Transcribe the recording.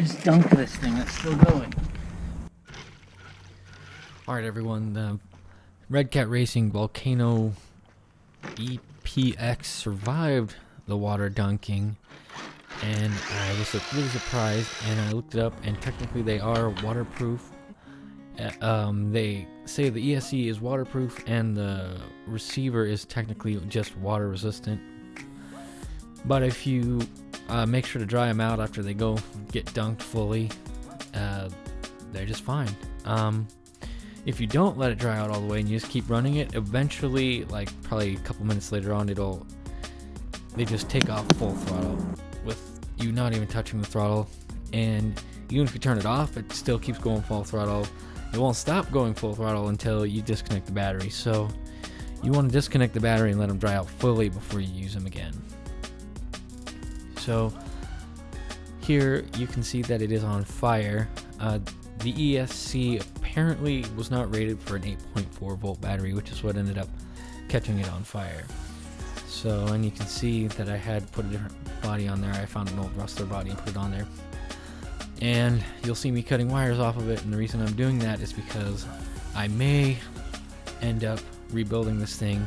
just dunked this thing. It's still going. Alright everyone, the Redcat Racing Volcano EPX survived the water dunking, and I was really surprised, and I looked it up, and technically they are waterproof. They say the ESC is waterproof and the receiver is technically just water resistant, but if you make sure to dry them out after they get dunked fully, they're just fine. If you don't let it dry out all the way and you just keep running it, eventually, like probably a couple minutes later on, they just take off full throttle with you not even touching the throttle. And even if you turn it off, it still keeps going full throttle. It won't stop going full throttle until you disconnect the battery. So you want to disconnect the battery and let them dry out fully before you use them again. So here you can see that it is on fire. The ESC apparently was not rated for an 8.4 volt battery, which is what ended up catching it on fire. So, and you can see that I had put a different body on there. I found an old rustler body and put it on there. And you'll see me cutting wires off of it, and the reason I'm doing that is because I may end up rebuilding this thing